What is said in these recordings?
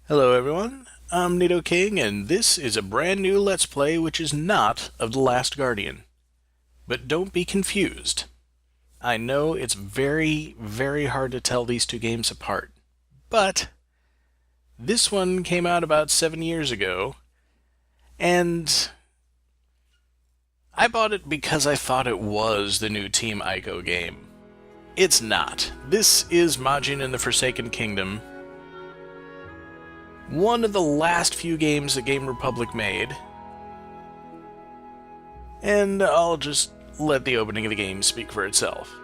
Hello everyone, I'm Nido King, and this is a brand new Let's Play which is not of The Last Guardian. But don't be confused. I know it's very hard to tell these two games apart, but this one came out about 7 years ago, and I bought it because I thought it was the new Team Ico game. It's not. This is Majin in the Forsaken Kingdom, one of the last few games that Game Republic made, and I'll just let the opening of the game speak for itself.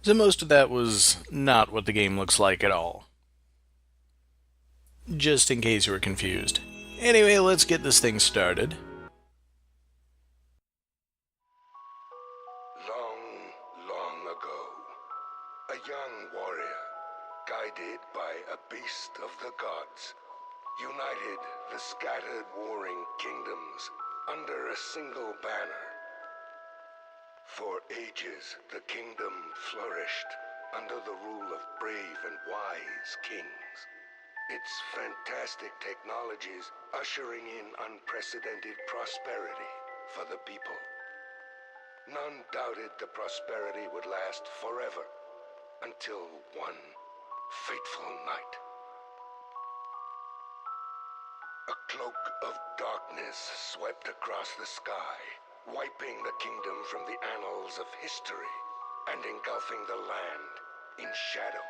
So most of that was not what the game looks like at all. Just in case you were confused. Anyway, let's get this thing started. Long ago, a young warrior, guided by a beast of the gods, united the scattered warring kingdoms under a single banner. For ages, the kingdom flourished under the rule of brave and wise kings. Its fantastic technologies ushering in unprecedented prosperity for the people. None doubted the prosperity would last forever, until one fateful night. A cloak of darkness swept across the sky, wiping the kingdom from the annals of history and engulfing the land in shadow.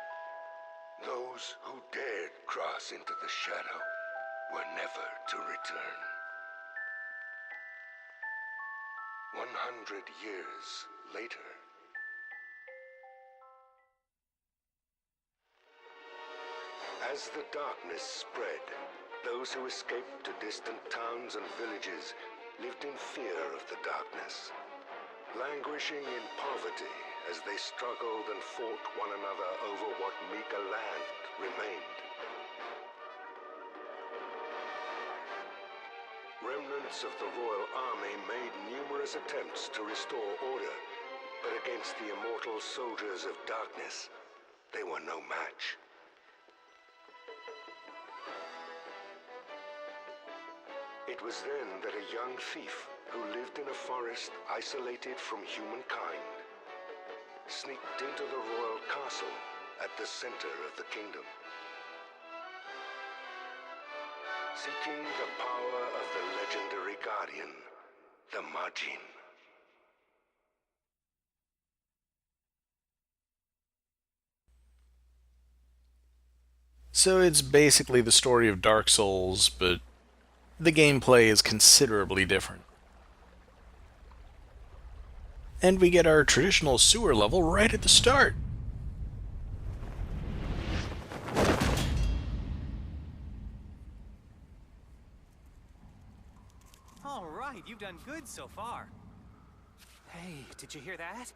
Those who dared cross into the shadow were never to return. 100 years later. As the darkness spread, those who escaped to distant towns and villages lived in fear of the darkness, languishing in poverty as they struggled and fought one another over what meager land remained. Remnants of the royal army made numerous attempts to restore order, but against the immortal soldiers of darkness, they were no match. It was then that a young thief who lived in a forest isolated from humankind sneaked into the royal castle at the center of the kingdom. seeking the power of the legendary guardian, the Majin. So it's basically the story of Dark Souls, but the gameplay is considerably different. And we get our traditional sewer level right at the start. All right, you've done good so far. Hey, did you hear that?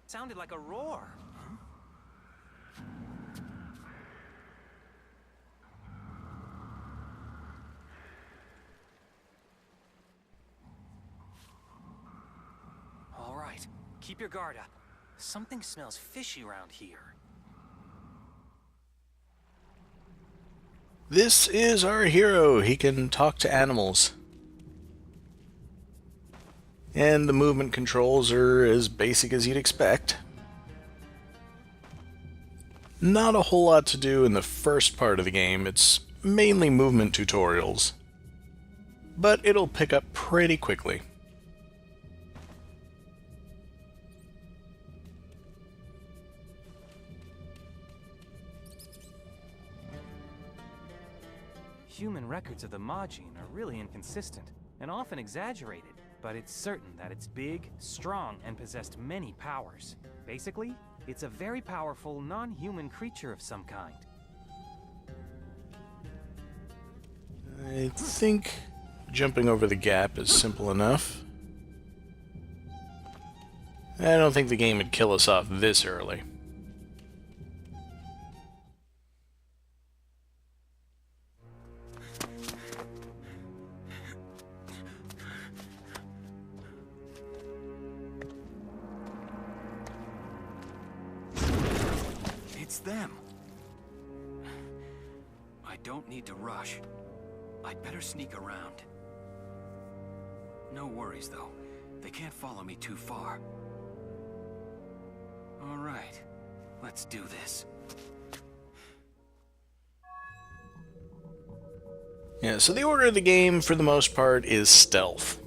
Sounded like a roar. All right, keep your guard up. Something smells fishy around here. This is our hero. He can talk to animals. And the movement controls are as basic as you'd expect. Not a whole lot to do in the first part of the game. It's mainly movement tutorials. But it'll pick up pretty quickly. Human records of the Majin are really inconsistent and often exaggerated, but it's certain that it's big, strong, and possessed many powers. Basically, it's a very powerful, non-human creature of some kind. I think jumping over the gap is simple enough. I don't think the game would kill us off this early. It's them. I don't need to rush. I'd better sneak around. No worries, though. They can't follow me too far. All right, let's do this. Yeah, so the order of the game, for the most part, is stealth.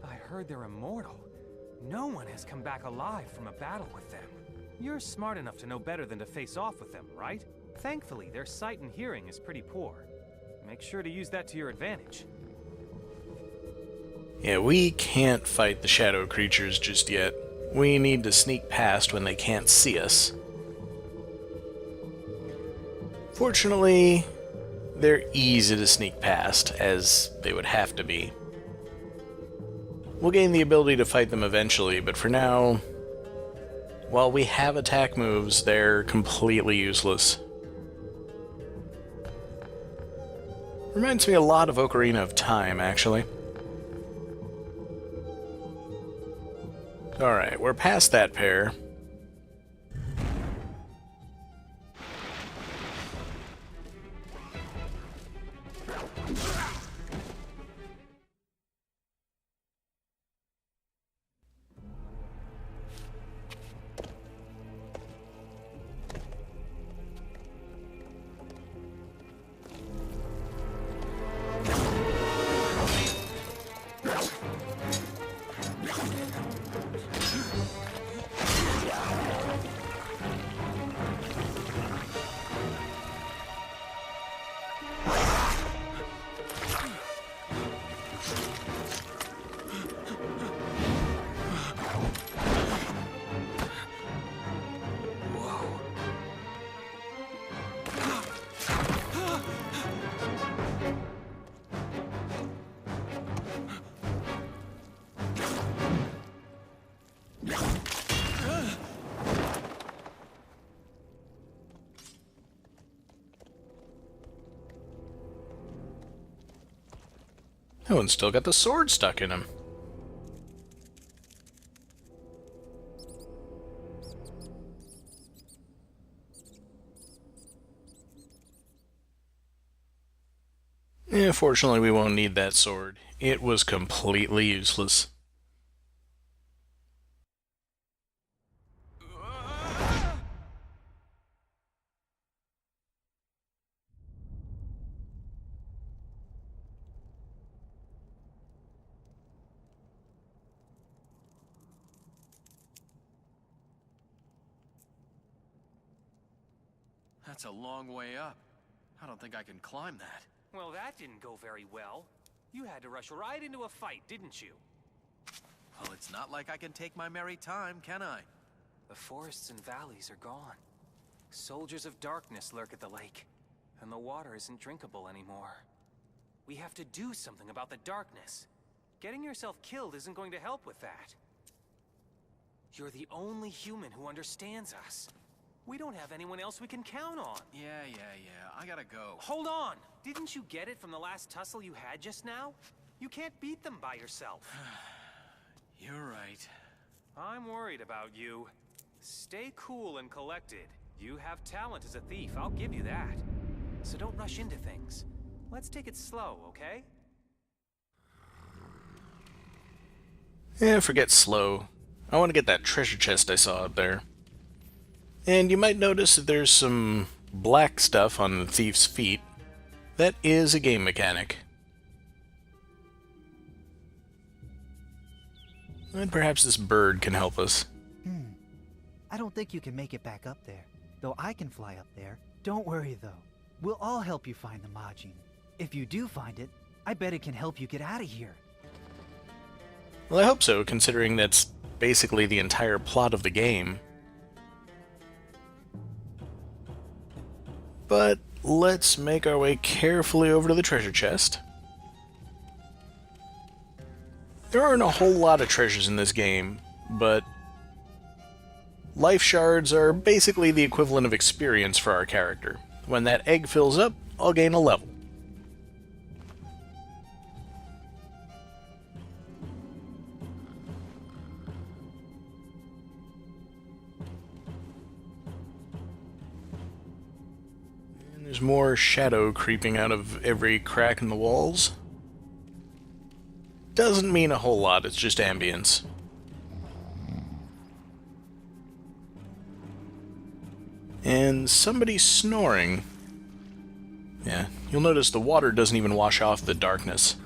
I heard they're immortal. No one has come back alive from a battle with them. You're smart enough to know better than to face off with them, right? Thankfully, their sight and hearing is pretty poor. Make sure to use that to your advantage. Yeah, we can't fight the shadow creatures just yet. We need to sneak past when they can't see us. Fortunately, they're easy to sneak past, as they would have to be. We'll gain the ability to fight them eventually, but for now, while we have attack moves, they're completely useless. Reminds me a lot of Ocarina of Time, actually. Alright, we're past that pair. Oh, and still got the sword stuck in him. Fortunately, we won't need that sword. It was completely useless. That's a long way up. I don't think I can climb that. Well, that didn't go very well. You had to rush right into a fight, didn't you? Well, it's not like I can take my merry time, can I? The forests and valleys are gone. Soldiers of darkness lurk at the lake, and the water isn't drinkable anymore. We have to do something about the darkness. Getting yourself killed isn't going to help with that. You're the only human who understands us. We don't have anyone else we can count on. Yeah. I gotta go. Hold on! Didn't you get it from the last tussle you had just now? You can't beat them by yourself. You're right. I'm worried about you. Stay cool and collected. You have talent as a thief, I'll give you that. So don't rush into things. Let's take it slow, okay? Yeah, forget slow. I want to get that treasure chest I saw up there. And you might notice that there's some black stuff on the thief's feet. That is a game mechanic. And perhaps this bird can help us. I don't think you can make it back up there. Though I can fly up there. Don't worry, though. We'll all help you find the Majin. If you do find it, I bet it can help you get out of here. Well, I hope so, considering that's basically the entire plot of the game. But let's make our way carefully over to the treasure chest. There aren't a whole lot of treasures in this game, but life shards are basically the equivalent of experience for our character. When that egg fills up, I'll gain a level. And there's more shadow creeping out of every crack in the walls. Doesn't mean a whole lot, it's just ambience. And somebody's snoring. Yeah, you'll notice the water doesn't even wash off the darkness.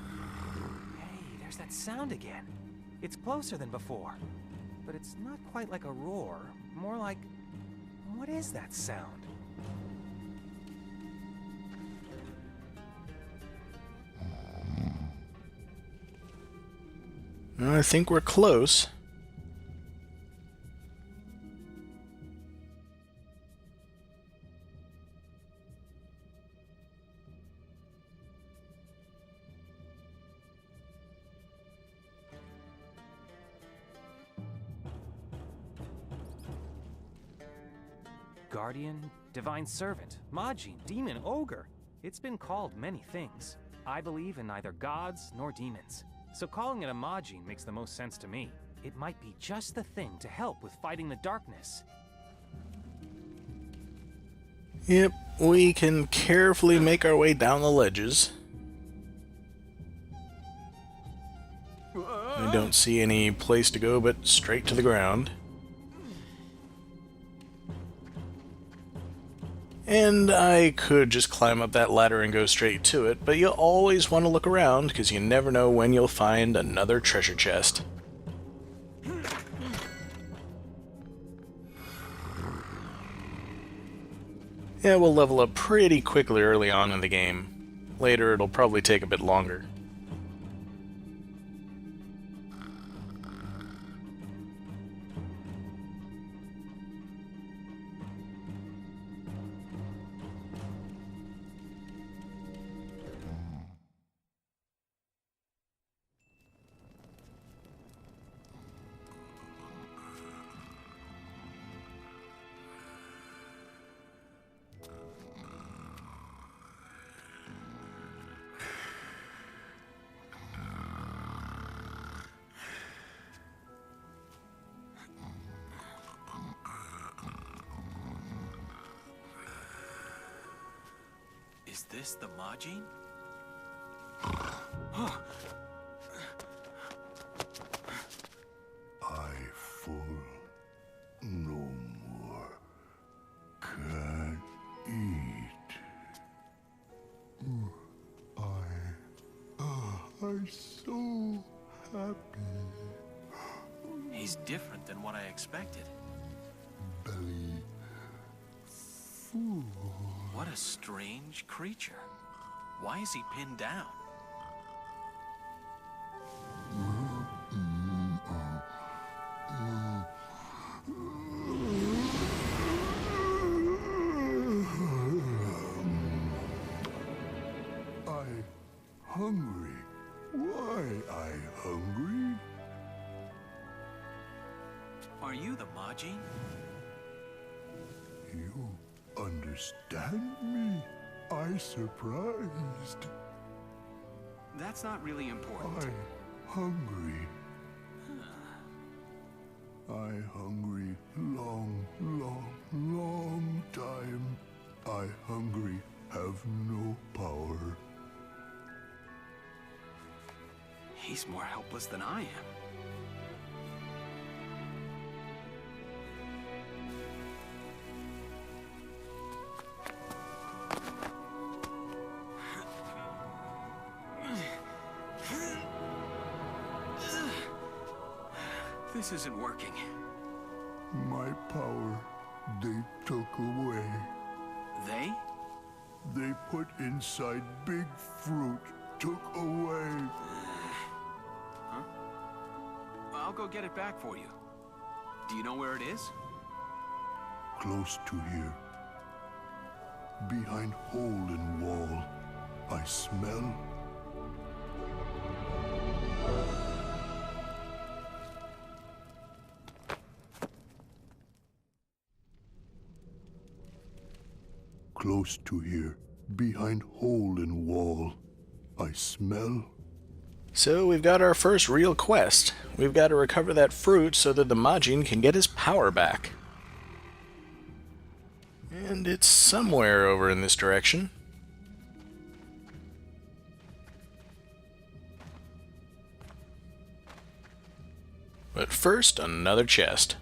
Hey, there's that sound again. It's closer than before. But it's not quite like a roar. More like... What is that sound? I think we're close. Guardian, Divine Servant, Majin, Demon, Ogre. It's been called many things. I believe in neither gods nor demons. So calling it a Majin makes the most sense to me. It might be just the thing to help with fighting the darkness. Yep, we can carefully make our way down the ledges. I don't see any place to go but straight to the ground. And I could just climb up that ladder and go straight to it, but you'll always want to look around, because you never know when you'll find another treasure chest. Yeah, we'll level up pretty quickly early on in the game. Later, it'll probably take a bit longer. Is this the Majin? I full no more can eat. I'm so happy. He's different than what I expected. Belly full. What a strange creature. Why is he pinned down? Hungry. Why I hungry? Are you the Majin? You understand me? I surprised. That's not really important. I hungry. I hungry long time. I hungry have no power. He's more helpless than I am. This isn't working. My power, they took away. They? They put inside big fruit, took away. Huh? I'll go get it back for you. Do you know where it is? Close to here. Behind hole in wall. I smell. Close to here. Behind hole in wall. I smell. So we've got our first real quest. We've got to recover that fruit so that the Majin can get his power back. And it's somewhere over in this direction. But first, another chest.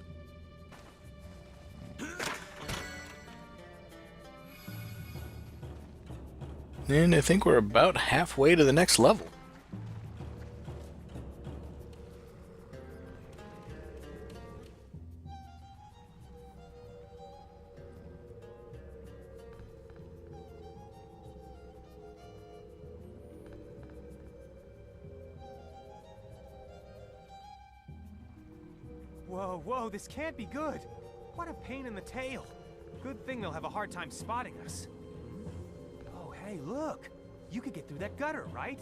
And I think we're about halfway to the next level. Whoa, this can't be good. What a pain in the tail. Good thing they'll have a hard time spotting us. Oh, hey, look. You could get through that gutter, right?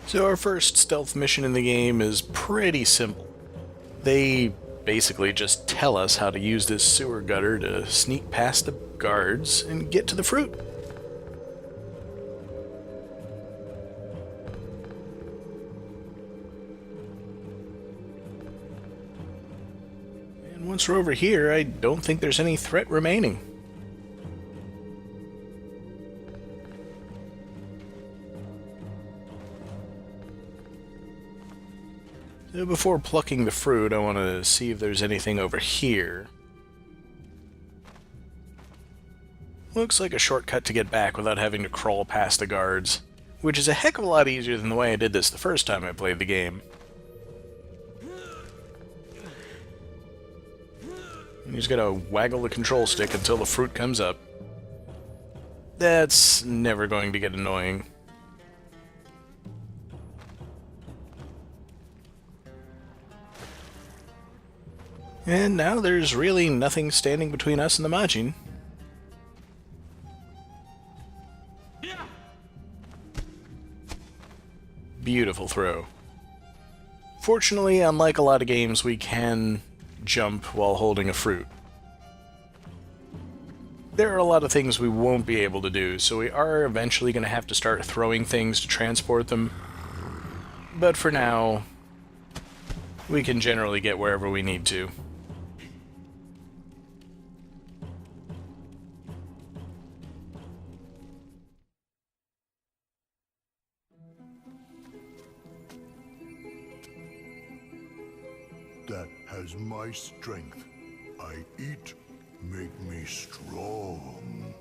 So our first stealth mission in the game is pretty simple. They basically just tell us how to use this sewer gutter to sneak past the guards and get to the fruit. And once we're over here, I don't think there's any threat remaining. So before plucking the fruit, I want to see if there's anything over here. Looks like a shortcut to get back without having to crawl past the guards, which is a heck of a lot easier than the way I did this the first time I played the game. You just gotta waggle the control stick until the fruit comes up. That's never going to get annoying. And now there's really nothing standing between us and the Majin. Beautiful throw. Fortunately, unlike a lot of games, we can jump while holding a fruit. There are a lot of things we won't be able to do, so we are eventually going to have to start throwing things to transport them. But for now, we can generally get wherever we need to. That has my strength. I eat, make me strong.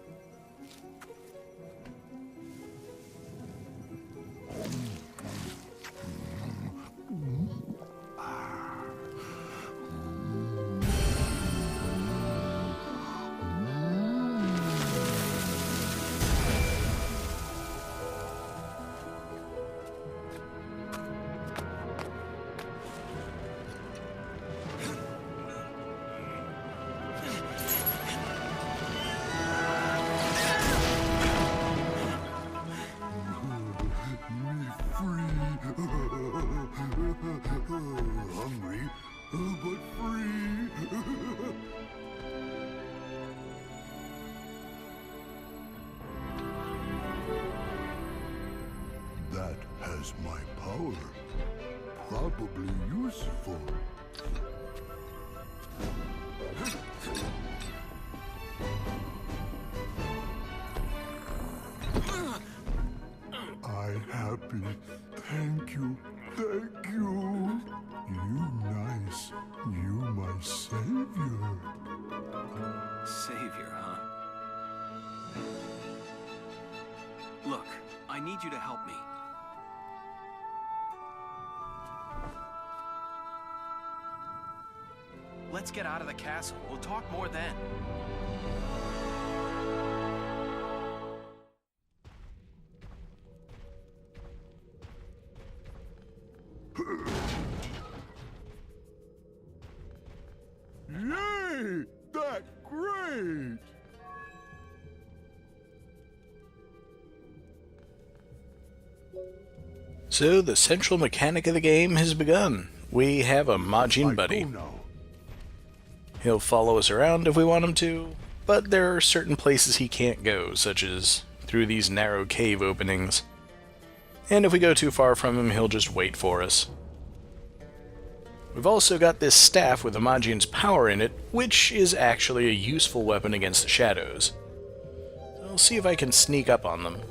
is my power. Probably useful. I happily thank you. Thank you. You nice. You my savior. Savior, huh? Look, I need you to help me. Let's get out of the castle. We'll talk more then. Yay! That's great! So the central mechanic of the game has begun. We have a Majin buddy. Now. He'll follow us around if we want him to, but there are certain places he can't go, such as through these narrow cave openings. And if we go too far from him, he'll just wait for us. We've also got this staff with the Majin's power in it, which is actually a useful weapon against the shadows. I'll see if I can sneak up on them.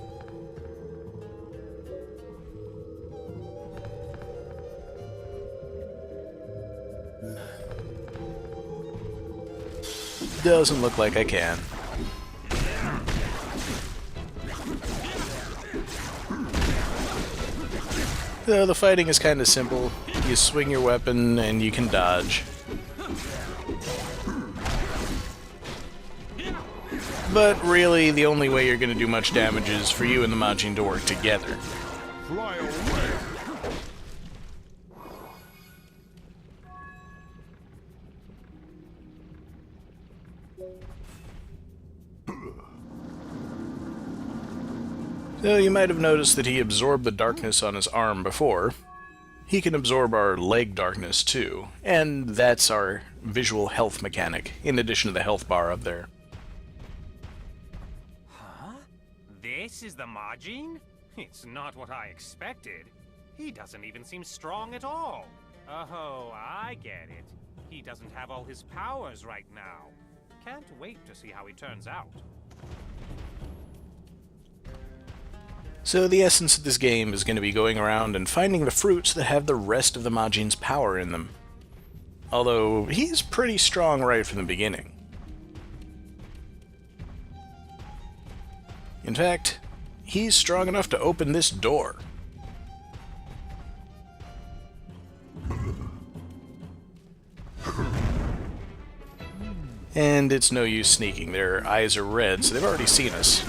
Doesn't look like I can. So the fighting is kind of simple. You swing your weapon and you can dodge. But really, the only way you're going to do much damage is for you and the Majin to work together. Fly away! So you might have noticed that he absorbed the darkness on his arm before. He can absorb our leg darkness too, and that's our visual health mechanic, in addition to the health bar up there. Huh? This is the Majin? It's not what I expected. He doesn't even seem strong at all. Oh, I get it. He doesn't have all his powers right now. Can't wait to see how he turns out. So the essence of this game is going to be going around and finding the fruits that have the rest of the Majin's power in them. Although, he's pretty strong right from the beginning. In fact, he's strong enough to open this door. And it's no use sneaking. Their eyes are red, so they've already seen us.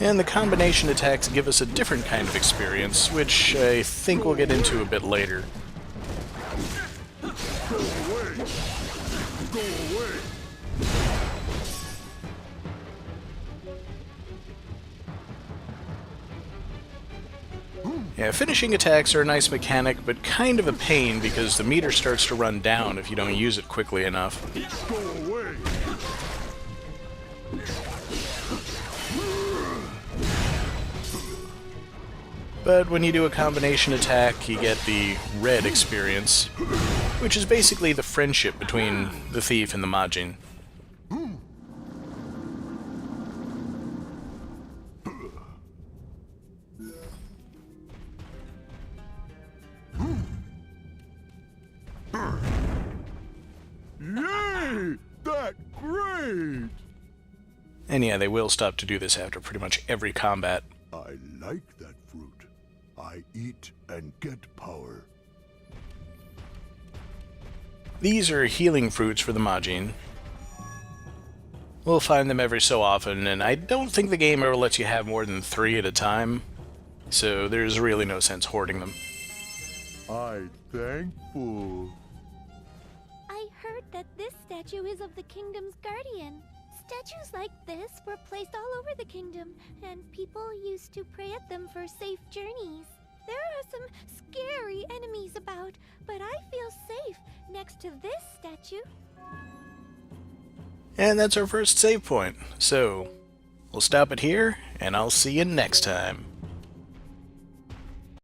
And the combination attacks give us a different kind of experience, which I think we'll get into a bit later. Go away! Go away! Yeah, finishing attacks are a nice mechanic, but kind of a pain because the meter starts to run down if you don't use it quickly enough. Go away! But when you do a combination attack, you get the red experience, which is basically the friendship between the thief and the Majin. Yay! That's great! And yeah, they will stop to do this after pretty much every combat. I like that fruit. I eat and get power. These are healing fruits for the Majin. We'll find them every so often, and I don't think the game ever lets you have more than 3 at a time, so there's really no sense hoarding them. I'm thankful. I heard that this statue is of the kingdom's guardian. Statues like this were placed all over the kingdom, and people used to pray at them for safe journeys. There are some scary enemies about, but I feel safe next to this statue. And that's our first save point. So, we'll stop it here, and I'll see you next time.